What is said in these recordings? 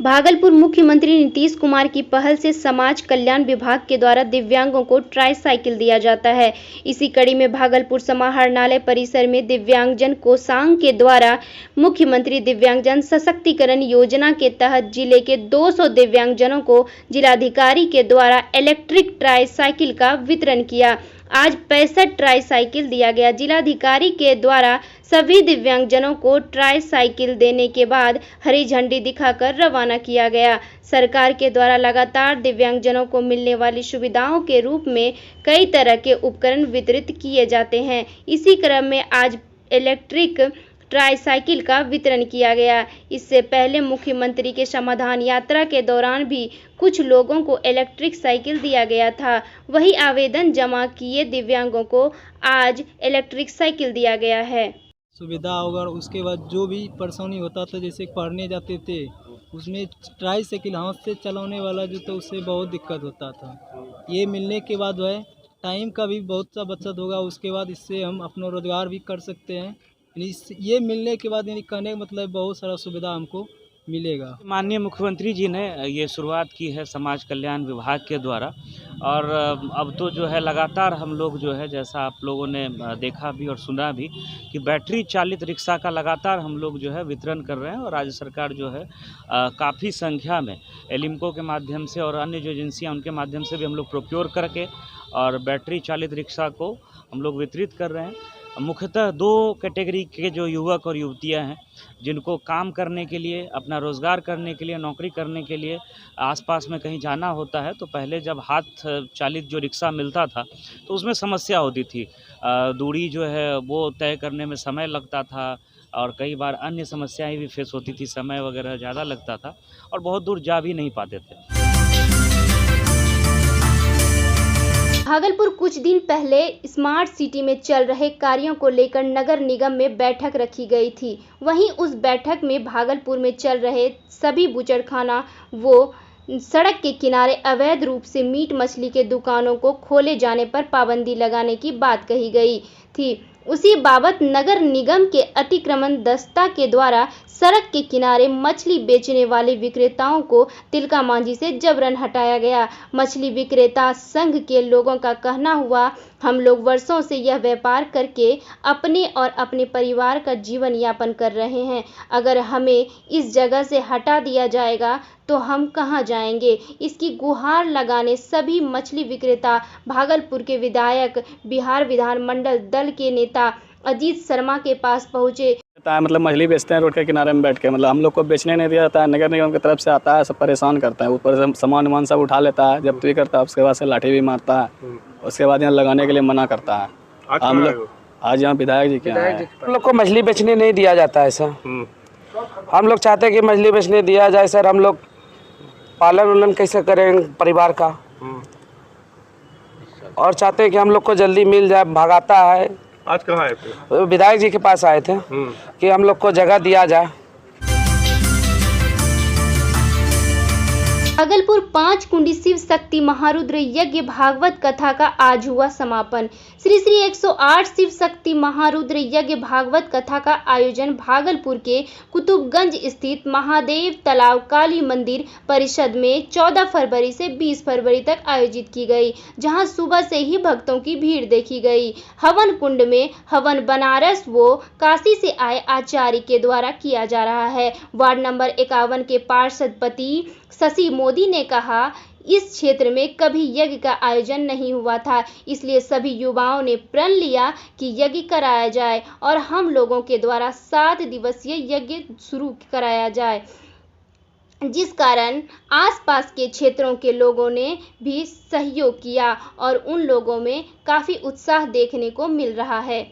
भागलपुर मुख्यमंत्री नीतीश कुमार की पहल से समाज कल्याण विभाग के द्वारा दिव्यांगों को ट्राईसाइकिल दिया जाता है। इसी कड़ी में भागलपुर समाहरणालय परिसर में दिव्यांगजन कोषांग के द्वारा मुख्यमंत्री दिव्यांगजन सशक्तिकरण योजना के तहत जिले के 200 दिव्यांगजनों को जिलाधिकारी के द्वारा इलेक्ट्रिक ट्राईसाइकिल का वितरण किया। आज 65 ट्राईसाइकिल दिया गया। जिलाधिकारी के द्वारा सभी दिव्यांगजनों को ट्राईसाइकिल देने के बाद हरी झंडी दिखाकर रवाना किया गया। सरकार के द्वारा लगातार दिव्यांगजनों को मिलने वाली सुविधाओं के रूप में कई तरह के उपकरण वितरित किए जाते हैं। इसी क्रम में आज इलेक्ट्रिक ट्राईसाइकिल का वितरण किया गया। इससे पहले मुख्यमंत्री के समाधान यात्रा के दौरान भी कुछ लोगों को इलेक्ट्रिक साइकिल दिया गया था। वही आवेदन जमा किए दिव्यांगों को आज इलेक्ट्रिक साइकिल दिया गया है। सुविधा होगा। उसके बाद जो भी परेशानी होता था, जैसे पढ़ने जाते थे उसमें ट्राईसाइकिल हाथ से चलाने वाला जो था उससे बहुत दिक्कत होता था। ये मिलने के बाद वह टाइम का भी बहुत सा बचत होगा। उसके बाद इससे हम अपना रोजगार भी कर सकते हैं। ये मिलने के बाद यानी कहने का मतलब बहुत सारा सुविधा हमको मिलेगा। माननीय मुख्यमंत्री जी ने ये शुरुआत की है समाज कल्याण विभाग के द्वारा, और अब तो जो है लगातार हम लोग जो है, जैसा आप लोगों ने देखा भी और सुना भी, कि बैटरी चालित रिक्शा का लगातार हम लोग जो है वितरण कर रहे हैं। और राज्य सरकार जो है काफ़ी संख्या में एलिम्को के माध्यम से और अन्य जो एजेंसियां उनके माध्यम से भी हम लोग प्रोक्योर करके और बैटरी चालित रिक्शा को हम लोग वितरित कर रहे हैं। मुख्यतः 2 कैटेगरी के जो युवक और युवतियां हैं, जिनको काम करने के लिए, अपना रोज़गार करने के लिए, नौकरी करने के लिए आसपास में कहीं जाना होता है, तो पहले जब हाथ चालित जो रिक्शा मिलता था तो उसमें समस्या होती थी। दूरी जो है वो तय करने में समय लगता था और कई बार अन्य समस्याएं भी फेस होती थी, समय वगैरह ज़्यादा लगता था और बहुत दूर जा भी नहीं पाते थे। भागलपुर कुछ दिन पहले स्मार्ट सिटी में चल रहे कार्यों को लेकर नगर निगम में बैठक रखी गई थी। वहीं उस बैठक में भागलपुर में चल रहे सभी बूचड़खाना वो सड़क के किनारे अवैध रूप से मीट मछली के दुकानों को खोले जाने पर पाबंदी लगाने की बात कही गई थी। उसी बाबत नगर निगम के अतिक्रमण दस्ता के द्वारा सड़क के किनारे मछली बेचने वाले विक्रेताओं को तिलका मांझी से जबरन हटाया गया। मछली विक्रेता संघ के लोगों का कहना हुआ, हम लोग वर्षों से यह व्यापार करके अपने और अपने परिवार का जीवन यापन कर रहे हैं। अगर हमें इस जगह से हटा दिया जाएगा तो हम कहां जाएंगे। इसकी गुहार लगाने सभी मछली विक्रेता भागलपुर के विधायक, बिहार विधानमंडल दल के नेता अजीत शर्मा के पास पहुंचे। मतलब मछली बेचते हैं रोड के किनारे में बैठ के, मतलब हम लोग को बेचने नहीं दिया जाता है। नगर निगम की तरफ से आता है, सब परेशान करता है, ऊपर से सामान सब उठा लेता है, जब्त भी करता है, उसके बाद से लाठी भी मारता है, उसके बाद यहाँ लगाने के लिए मना करता है। हम लोग आज यहाँ विधायक जी के हम लोग को मछली बेचने नहीं दिया जाता है सर। हम लोग चाहते हैं कि मछली बेचने दिया जाए सर। हम लोग पालन उलन कैसे करें परिवार का, और चाहते हैं कि हम लोग को जल्दी मिल जाए। भागाता है। आज कहाँ आए थे? विधायक जी के पास आए थे कि हम लोग को जगह दिया जाए। भागलपुर 5 कुंडी शिव शक्ति महारुद्र यज्ञ भागवत कथा का आज हुआ समापन। श्री 108 शिव शक्ति महारुद्र यज्ञ भागवत कथा का आयोजन भागलपुर के कुतुबगंज स्थित महादेव तालाब काली मंदिर परिषद में 14 फरवरी से 20 फरवरी तक आयोजित की गई, जहां सुबह से ही भक्तों की भीड़ देखी गई। हवन कुंड में हवन बनारस व काशी से आए आचार्य के द्वारा किया जा रहा है। वार्ड नंबर 51 के पार्षद पति शशि मोदी ने कहा, इस क्षेत्र में कभी यज्ञ का आयोजन नहीं हुआ था, इसलिए सभी युवाओं ने प्रण लिया कि यज्ञ कराया जाए और हम लोगों के द्वारा 7 दिवसीय यज्ञ शुरू कराया जाए, जिस कारण आसपास के क्षेत्रों के लोगों ने भी सहयोग किया और उन लोगों में काफी उत्साह देखने को मिल रहा है।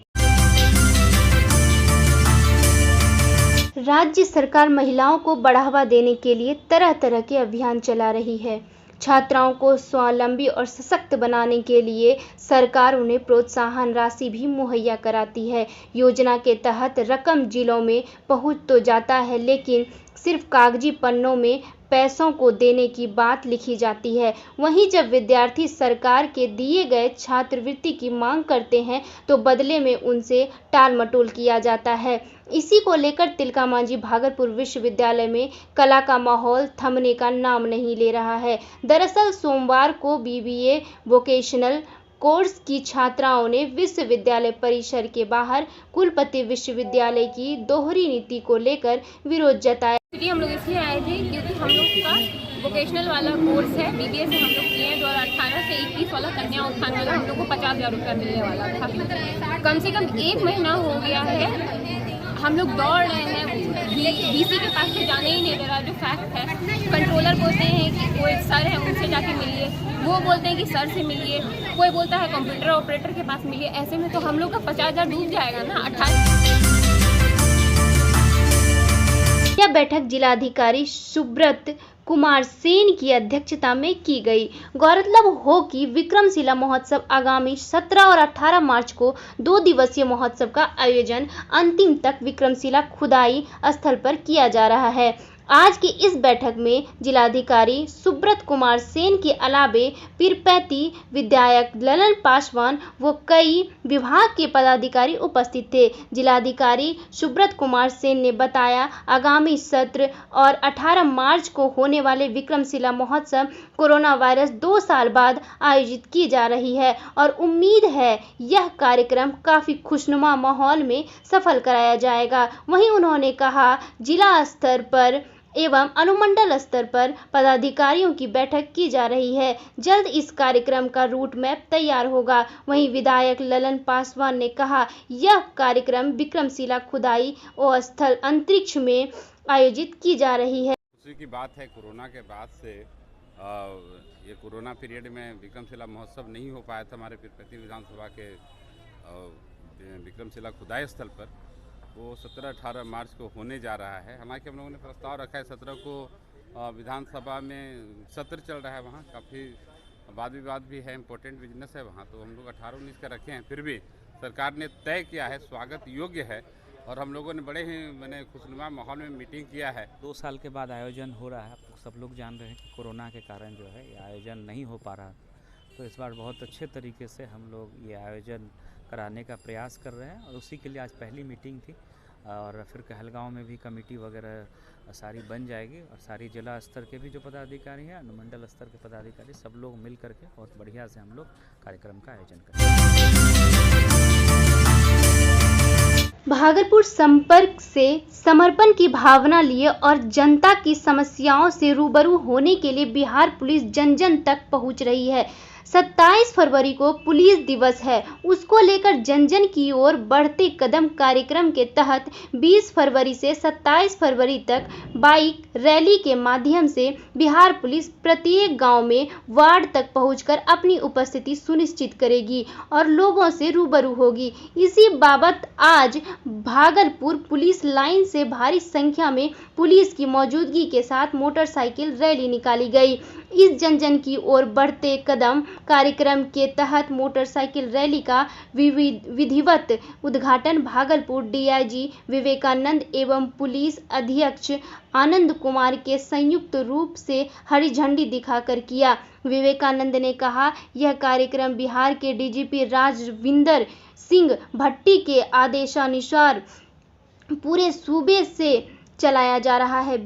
राज्य सरकार महिलाओं को बढ़ावा देने के लिए तरह तरह के अभियान चला रही है। छात्राओं को स्वावलंबी और सशक्त बनाने के लिए सरकार उन्हें प्रोत्साहन राशि भी मुहैया कराती है। योजना के तहत रकम जिलों में पहुंच तो जाता है, लेकिन सिर्फ कागजी पन्नों में पैसों को देने की बात लिखी जाती है। वहीं जब विद्यार्थी सरकार के दिए गए छात्रवृत्ति की मांग करते हैं तो बदले में उनसे टाल-मटोल किया जाता है। इसी को लेकर तिलका मांझी भागलपुर विश्वविद्यालय में कला का माहौल थमने का नाम नहीं ले रहा है। दरअसल सोमवार को बीबीए वोकेशनल कोर्स की छात्राओं ने विश्वविद्यालय परिसर के बाहर कुलपति विश्वविद्यालय की दोहरी नीति को लेकर विरोध जताया। हम लोग इसलिए आए थे क्योंकि हम लोग का वोकेशनल वाला कोर्स है, बीबीए से हम लोग किए हैं। 2018 से 21 वाला कन्या उत्थान वाला हम लोग को 50,000 रुपया मिलने वाला था। कम से कम 1 महीना हो गया है हम लोग दौड़ रहे हैं, डीसी के पास से जाने ही नहीं दे रहा। जो फैक्ट है, कंट्रोलर बोलते हैं कि कोई सर है उनसे जाके मिलिए, वो बोलते हैं कि सर से मिलिए, कोई बोलता है कंप्यूटर ऑपरेटर के पास मिलिए। ऐसे में तो हम लोग का 50,000 डूब जाएगा ना। 28 यह बैठक जिलाधिकारी सुब्रत कुमार सेन की अध्यक्षता में की गई। गौरतलब हो कि विक्रमशिला महोत्सव आगामी 17 और 18 मार्च को 2 दिवसीय महोत्सव का आयोजन अंतिम तक विक्रमशिला खुदाई स्थल पर किया जा रहा है। आज की इस बैठक में जिलाधिकारी सुब्रत कुमार सेन के अलावे पीरपैती विधायक ललन पासवान व कई विभाग के पदाधिकारी उपस्थित थे। जिलाधिकारी सुब्रत कुमार सेन ने बताया, आगामी 17 और 18 मार्च को होने वाले विक्रमशिला महोत्सव कोरोना वायरस 2 साल बाद आयोजित की जा रही है और उम्मीद है यह कार्यक्रम काफी खुशनुमा माहौल में सफल कराया जाएगा। वहीं उन्होंने कहा, जिला स्तर पर एवं अनुमंडल स्तर पर पदाधिकारियों की बैठक की जा रही है। जल्द इस कार्यक्रम का रूट मैप तैयार होगा। वहीं विधायक ललन पासवान ने कहा, यह कार्यक्रम विक्रमशिला खुदाई और स्थल अंतरिक्ष में आयोजित की जा रही है। खुशी की बात है, कोरोना के बाद से ये कोरोना पीरियड में विक्रमशिला महोत्सव नहीं हो पाया था हमारे पीरपैती विधानसभा के विक्रमशिला खुदाई स्थल पर। वो 17-18 मार्च को होने जा रहा है। हालांकि हम लोगों ने प्रस्ताव रखा है 17 को विधानसभा में सत्र चल रहा है, वहाँ काफ़ी वाद विवाद भी है, इम्पोर्टेंट बिजनेस है वहाँ, तो हम लोग 18-19 का रखे हैं। फिर भी सरकार ने तय किया है, स्वागत योग्य है और हम लोगों ने बड़े ही खुशनुमा माहौल में मीटिंग किया है। 2 साल के बाद आयोजन हो रहा है। सब लोग जान रहे हैं कि कोरोना के कारण जो है ये आयोजन नहीं हो पा रहा, तो इस बार बहुत अच्छे तरीके से हम लोग ये आयोजन कराने का प्रयास कर रहे हैं और उसी के लिए आज पहली मीटिंग थी। और फिर कहलगांव में भी कमेटी वगैरह सारी बन जाएगी और सारी जिला स्तर के भी जो पदाधिकारी हैं, अनुमंडल स्तर के पदाधिकारी, सब लोग मिल करके बहुत बढ़िया से हम लोग कार्यक्रम का आयोजन करेंगे। भागलपुर संपर्क से समर्पण की भावना लिए और जनता की समस्याओं से रूबरू होने के लिए बिहार पुलिस जन जन तक पहुंच रही है। 27 फरवरी को पुलिस दिवस है, उसको लेकर जन जन की ओर बढ़ते कदम कार्यक्रम के तहत 20 फरवरी से 27 फरवरी तक बाइक रैली के माध्यम से बिहार पुलिस प्रत्येक गांव में वार्ड तक पहुंचकर अपनी उपस्थिति सुनिश्चित करेगी और लोगों से रूबरू होगी। इसी बाबत आज भागलपुर पुलिस लाइन से भारी संख्या में पुलिस की मौजूदगी के साथ मोटरसाइकिल रैली निकाली गई। इस जन जन की ओर बढ़ते कदम कार्यक्रम के तहत मोटरसाइकिल रैली का विधिवत उद्घाटन भागलपुर डीआईजी विवेकानंद एवं पुलिस अधीक्षक आनंद कुमार के संयुक्त रूप से हरी झंडी दिखाकर किया। विवेकानंद ने कहा, यह कार्यक्रम बिहार के डीजीपी राजविंदर सिंह भट्टी के आदेशानुसार पूरे सूबे से चलाया जा रहा है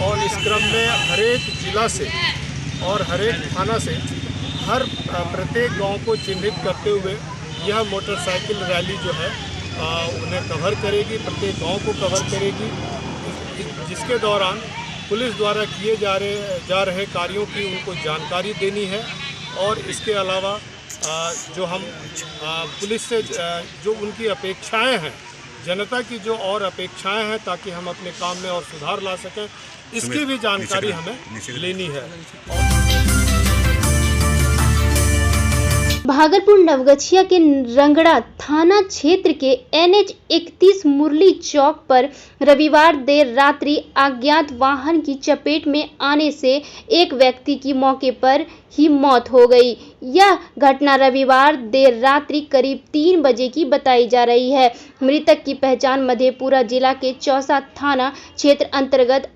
और इस क्रम में हरेक जिला से और हरेक थाना से हर प्रत्येक गांव को चिन्हित करते हुए यह मोटरसाइकिल रैली जो है उन्हें कवर करेगी, प्रत्येक गांव को कवर करेगी, जिसके दौरान पुलिस द्वारा किए जा रहे कार्यों की उनको जानकारी देनी है। और इसके अलावा जो हम पुलिस से जो उनकी अपेक्षाएं हैं, जनता की जो और अपेक्षाएं हैं, ताकि हम अपने काम में और सुधार ला सकें, इसकी भी जानकारी हमें लेनी है। भागलपुर नवगछिया के रंगड़ा थाना क्षेत्र के NH 31 मुरली चौक पर रविवार देर रात्रि अज्ञात वाहन की चपेट में आने से एक व्यक्ति की मौके पर ही मौत हो गई। यह घटना रविवार देर रात्रि करीब 3 बजे की बताई जा रही है। मृतक की पहचान मधेपुरा जिला के चौसा थाना क्षेत्र अंतर्गत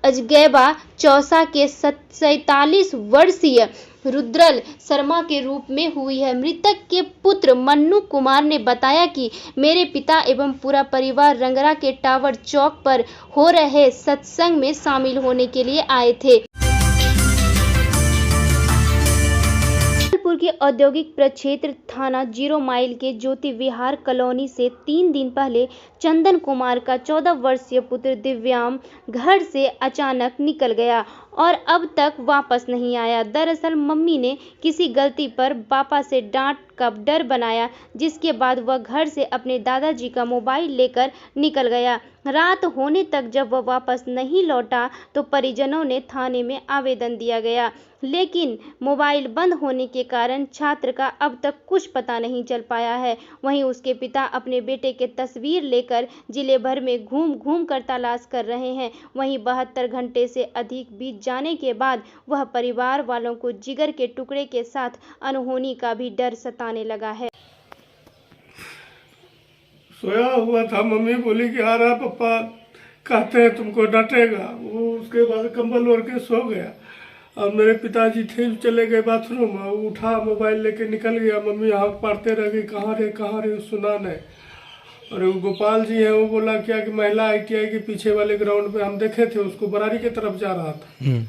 अजगैबा चौसा के 47 वर्षीय रुद्रल शर्मा के रूप में हुई है। मृतक के पुत्र मन्नू कुमार ने बताया कि मेरे पिता एवं पूरा परिवार रंगरा के टावर चौक पर हो रहे सत्संग में शामिल होने के लिए आए थे। भागलपुर के औद्योगिक प्रक्षेत्र थाना 0 माइल के ज्योति विहार कॉलोनी से 3 दिन पहले चंदन कुमार का 14 वर्षीय पुत्र दिव्यांग घर से अचानक निकल गया और अब तक वापस नहीं आया। दरअसल मम्मी ने किसी गलती पर पापा से डांट का डर बनाया, जिसके बाद वह घर से अपने दादाजी का मोबाइल लेकर निकल गया। रात होने तक जब वह वापस नहीं लौटा तो परिजनों ने थाने में आवेदन दिया गया, लेकिन मोबाइल बंद होने के कारण छात्र का अब तक कुछ पता नहीं चल पाया है। वहीं उसके पिता अपने बेटे के तस्वीर लेकर जिले भर में घूम कर तलाश कर रहे हैं। वहीं 72 घंटे से अधिक बीत जाने के बाद वह परिवार वालों को जिगर के टुकड़े के साथ अनहोनी का भी डर सताने लगा है। सोया हुआ था, मम्मी बोली कि आ रहा पापा, कहते हैं तुमको डांटेगा। वो उसके बाद कंबल ओढ़ के सो गया और मेरे पिताजी थे चले गए बाथरूम, उठा मोबाइल लेके निकल गया। मम्मी हाथ पारते रह गई, कहाँ रे, सुना नहीं। और वो गोपाल जी हैं, वो बोला क्या कि महिला ITI के पीछे वाले ग्राउंड पे हम देखे थे, उसको बरारी की तरफ जा रहा था।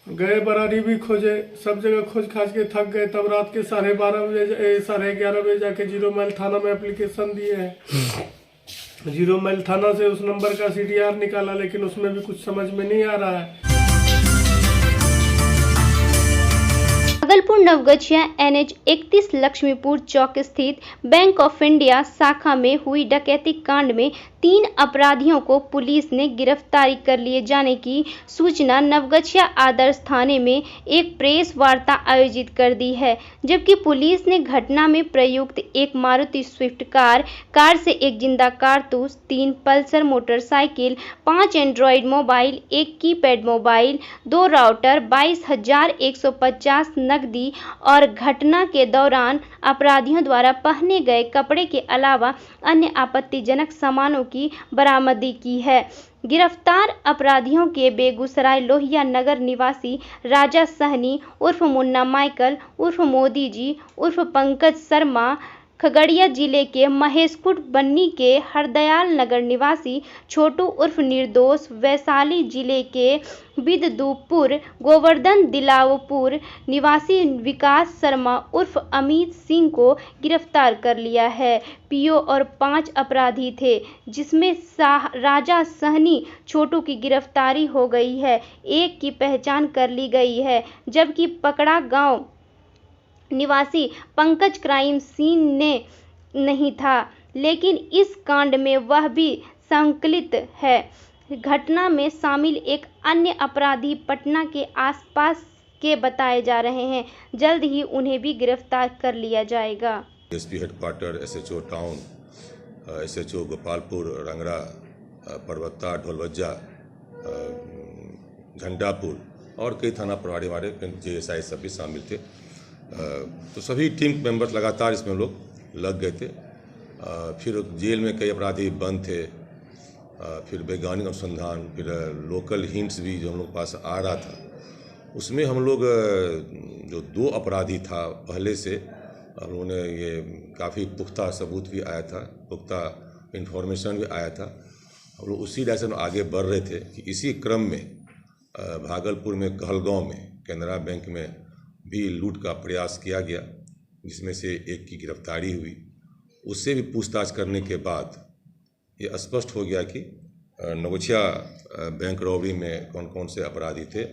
गए बरारी भी खोजे, सब जगह खोज खाज के थक गए। तब रात के 12:30 बजे 11:30 बजे जाके 0 माइल थाना में एप्लीकेशन दिए हैं। 0 माइल थाना से उस नंबर का CDR निकाला, लेकिन उसमें भी कुछ समझ में नहीं आ रहा है। भागलपुर नवगछिया NH 31 लक्ष्मीपुर चौक स्थित बैंक ऑफ इंडिया शाखा में हुई डकैती कांड में 3 अपराधियों को पुलिस ने गिरफ्तारी कर लिए जाने की सूचना नवगछिया आदर्श थाने में एक प्रेस वार्ता आयोजित कर दी है। जबकि पुलिस ने घटना में प्रयुक्त एक मारुति स्विफ्ट कार से एक जिंदा कारतूस, 3 Pulsar motorcycle, 5 Android mobile, 1 keypad mobile, 2 router, 22,150 नकदी और घटना के दौरान अपराधियों द्वारा पहने गए कपड़े के अलावा अन्य आपत्तिजनक सामानों की बरामदगी की है। गिरफ्तार अपराधियों के बेगूसराय लोहिया नगर निवासी राजा सहनी उर्फ मुन्ना माइकल उर्फ मोदी जी उर्फ पंकज शर्मा, खगड़िया जिले के महेशकुट बन्नी के हरदयाल नगर निवासी छोटू उर्फ निर्दोष, वैशाली जिले के बिददूपुर गोवर्धन दिलावपुर निवासी विकास शर्मा उर्फ अमित सिंह को गिरफ्तार कर लिया है। PO और 5 अपराधी थे, जिसमें राजा सहनी छोटू की गिरफ्तारी हो गई है। एक की पहचान कर ली गई है, जबकि पकड़ा गांव निवासी पंकज क्राइम सीन ने नहीं था, लेकिन इस कांड में वह भी संकलित है। घटना में शामिल एक अन्य अपराधी पटना के आसपास के बताए जा रहे हैं। जल्द ही उन्हें भी गिरफ्तार कर लिया जाएगा। SP headquarter, SHO town, SHO Gopalpur, Rangra, Parbatta, Dholbajja, Jhandapur और कई थाना प्रभारी हमारे JSI सब भी शामिल थे। तो सभी टीम मेंबर्स लगातार इसमें लोग लग गए थे। फिर जेल में कई अपराधी बंद थे, फिर वैज्ञानिक अनुसंधान, फिर लोकल हिंट्स भी जो हम लोग पास आ रहा था, उसमें हम लोग जो 2 अपराधी था पहले से हम लोगों ने ये काफ़ी पुख्ता सबूत भी आया था, पुख्ता इन्फॉर्मेशन भी आया था। हम लोग उसी डायरेक्शन में आगे बढ़ रहे थे कि इसी क्रम में भागलपुर में कहलगांव में कैनरा बैंक में भी लूट का प्रयास किया गया, जिसमें से एक की गिरफ्तारी हुई। उससे भी पूछताछ करने के बाद ये स्पष्ट हो गया कि नवगछिया बैंक रॉबरी में कौन कौन से अपराधी थे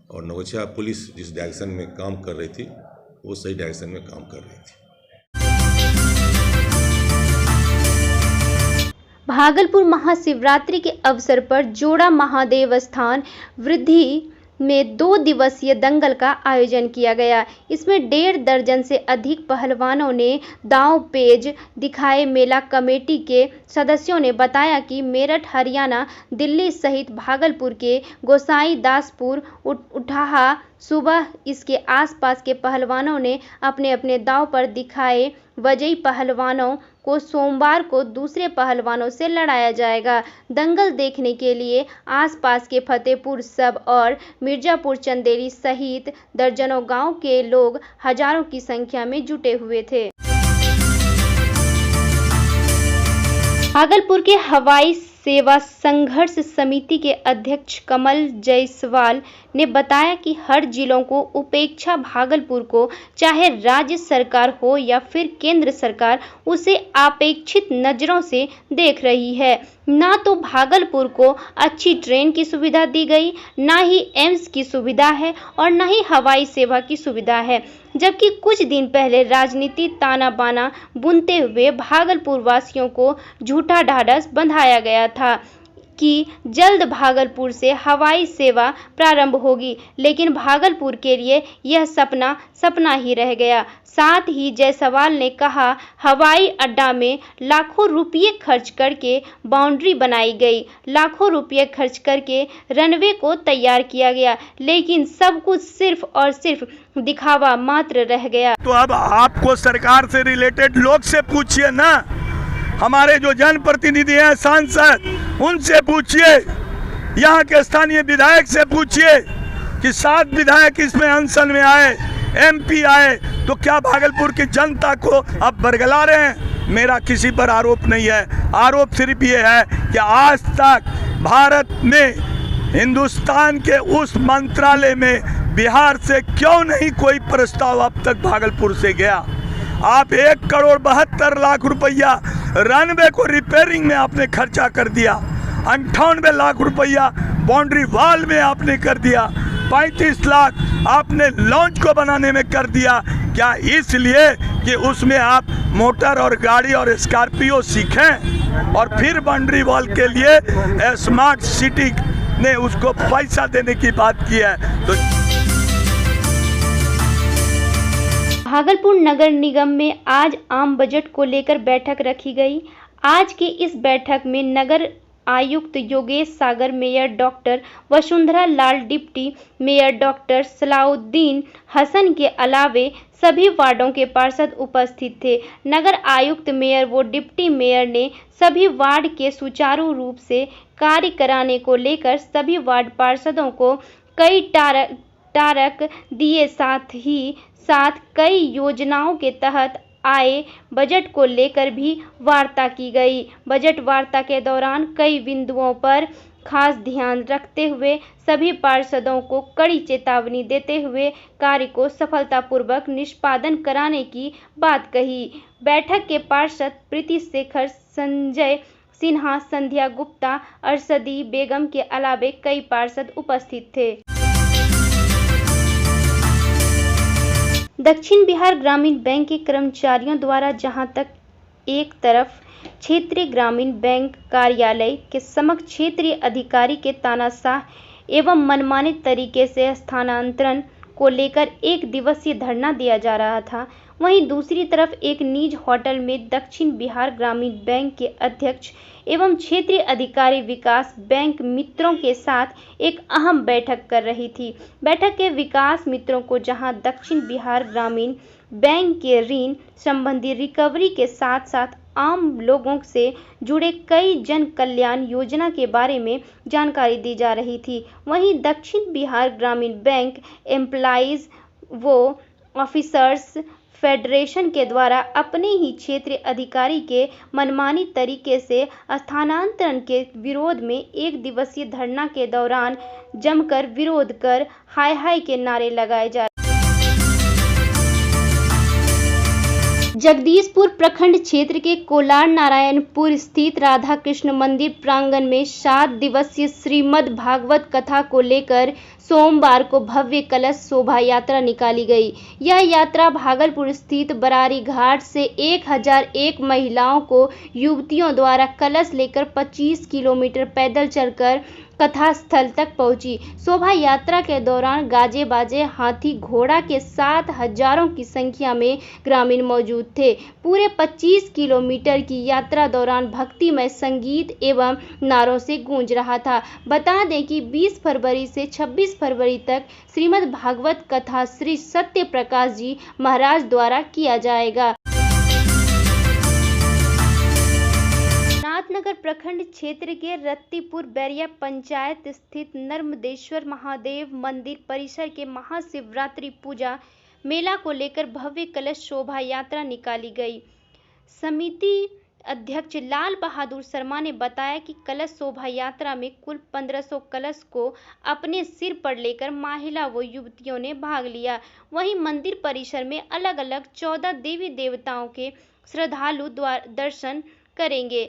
और नवगछिया पुलिस जिस डायरेक्शन में काम कर रही थी वो सही डायरेक्शन में काम कर रही थी। भागलपुर महाशिवरात्रि के अवसर पर जोड़ा महादेव स्थान वृद्धि में 2 दिवसीय दंगल का आयोजन किया गया। इसमें 1.5 दर्जन से अधिक पहलवानों ने दांव पेच दिखाए। मेला कमेटी के सदस्यों ने बताया कि मेरठ, हरियाणा, दिल्ली सहित भागलपुर के गोसाईदासपुर, उठाहा, सुबह इसके आसपास के पहलवानों ने अपने अपने दांव पर दिखाए। विजयी पहलवानों को सोमवार को दूसरे पहलवानों से लड़ाया जाएगा। दंगल देखने के लिए आसपास के फतेहपुर सब और मिर्जापुर, चंदेरी सहित दर्जनों गांव के लोग हजारों की संख्या में जुटे हुए थे। भागलपुर के हवाई सेवा संघर्ष समिति के अध्यक्ष कमल जायसवाल ने बताया कि हर जिलों को उपेक्षा भागलपुर को, चाहे राज्य सरकार हो या फिर केंद्र सरकार, उसे अपेक्षित नजरों से देख रही है। ना तो भागलपुर को अच्छी ट्रेन की सुविधा दी गई, ना ही एम्स की सुविधा है और ना ही हवाई सेवा की सुविधा है। जबकि कुछ दिन पहले राजनीति ताना बाना बुनते हुए भागलपुर वासियों को झूठा ढाढ़स बंधाया गया था कि जल्द भागलपुर से हवाई सेवा प्रारंभ होगी, लेकिन भागलपुर के लिए यह सपना ही रह गया। साथ ही जायसवाल ने कहा, हवाई अड्डा में लाखों रुपये खर्च करके बाउंड्री बनाई गई, लाखों रुपये खर्च करके रनवे को तैयार किया गया, लेकिन सब कुछ सिर्फ और सिर्फ दिखावा मात्र रह गया। तो अब आपको सरकार से रिलेटेड लोग से पूछिए ना, हमारे जो जनप्रतिनिधि हैं, सांसद, उनसे पूछिए, यहाँ के स्थानीय विधायक से पूछिए कि 7 विधायक इसमें अनशन में आए, MP आए, तो क्या भागलपुर की जनता को अब बरगला रहे हैं? मेरा किसी पर आरोप नहीं है। आरोप सिर्फ ये है कि आज तक भारत में, हिंदुस्तान के उस मंत्रालय में बिहार से क्यों नहीं कोई प्रस्ताव अब तक भागलपुर से गया। आप 1,72,00,000 रुपया रनवे को रिपेयरिंग में आपने खर्चा कर दिया, 98 लाख रुपया बाउंड्री वॉल में आपने कर दिया, 35 लाख आपने लॉन्च को बनाने में कर दिया। क्या इसलिए कि उसमें आप मोटर और गाड़ी और स्कॉर्पियो सीखें और फिर बाउंड्री वॉल के लिए स्मार्ट सिटी ने उसको पैसा देने की बात की है? तो भागलपुर नगर निगम में आज आम बजट को लेकर बैठक रखी गई। आज की इस बैठक में नगर आयुक्त Yogesh Sagar, mayor doctor Vasundhara Lal, deputy mayor doctor Salauddin Hasan के अलावे सभी वार्डों के पार्षद उपस्थित थे। नगर आयुक्त, मेयर व डिप्टी मेयर ने सभी वार्ड के सुचारू रूप से कार्य कराने को लेकर सभी वार्ड पार्षदों को कई टारक दिए। साथ कई योजनाओं के तहत आए बजट को लेकर भी वार्ता की गई। बजट वार्ता के दौरान कई बिंदुओं पर खास ध्यान रखते हुए सभी पार्षदों को कड़ी चेतावनी देते हुए कार्य को सफलतापूर्वक निष्पादन कराने की बात कही। बैठक के पार्षद प्रीति शेखर, संजय सिन्हा, संध्या गुप्ता, अरशदी बेगम के अलावे कई पार्षद उपस्थित थे। दक्षिण बिहार ग्रामीण बैंक के कर्मचारियों द्वारा जहां तक एक तरफ क्षेत्रीय ग्रामीण बैंक कार्यालय के समक्ष क्षेत्रीय अधिकारी के तानाशाह एवं मनमाने तरीके से स्थानांतरण को लेकर 1 दिवसीय धरना दिया जा रहा था, वहीं दूसरी तरफ एक निज होटल में दक्षिण बिहार ग्रामीण बैंक के अध्यक्ष एवं क्षेत्रीय अधिकारी विकास बैंक मित्रों के साथ एक अहम बैठक कर रही थी। बैठक के विकास मित्रों को जहां दक्षिण बिहार ग्रामीण बैंक के ऋण संबंधी रिकवरी के साथ साथ आम लोगों से जुड़े कई जन कल्याण योजना के बारे में जानकारी दी जा रही थी, वहीं दक्षिण बिहार ग्रामीण बैंक एम्प्लॉइज व ऑफिसर्स फेडरेशन के द्वारा अपने ही क्षेत्रीय अधिकारी के मनमानी तरीके से स्थानांतरण के विरोध में 1 दिवसीय धरना के दौरान जमकर विरोध कर हाय हाय के नारे लगाए जा रहे। जगदीशपुर प्रखंड क्षेत्र के कोलार नारायणपुर स्थित राधा कृष्ण मंदिर प्रांगण में 7 दिवसीय श्रीमद् भागवत कथा को लेकर सोमवार को भव्य कलश शोभा यात्रा निकाली गई। यह यात्रा भागलपुर स्थित बरारी घाट से 1001 महिलाओं को युवतियों द्वारा कलश लेकर 25 किलोमीटर पैदल चलकर कथा स्थल तक पहुंची। शोभा यात्रा के दौरान गाजे बाजे, हाथी घोड़ा के साथ हजारों की संख्या में ग्रामीण मौजूद थे। पूरे 25 किलोमीटर की यात्रा दौरान भक्तिमय संगीत एवं नारों से गूंज रहा था। बता दें कि 20 फरवरी से 26 फरवरी तक श्रीमद् भागवत कथा श्री सत्य प्रकाश जी महाराज द्वारा किया जाएगा। नाथनगर प्रखंड क्षेत्र के रत्तीपुर बैरिया पंचायत स्थित नर्मदेश्वर महादेव मंदिर परिसर के महाशिवरात्रि पूजा मेला को लेकर भव्य कलश शोभा यात्रा निकाली गई। समिति अध्यक्ष लाल बहादुर शर्मा ने बताया कि कलश शोभा यात्रा में कुल 1500 कलश को अपने सिर पर लेकर महिला व युवतियों ने भाग लिया। वहीं मंदिर परिसर में अलग अलग 14 देवी देवताओं के श्रद्धालु दर्शन करेंगे।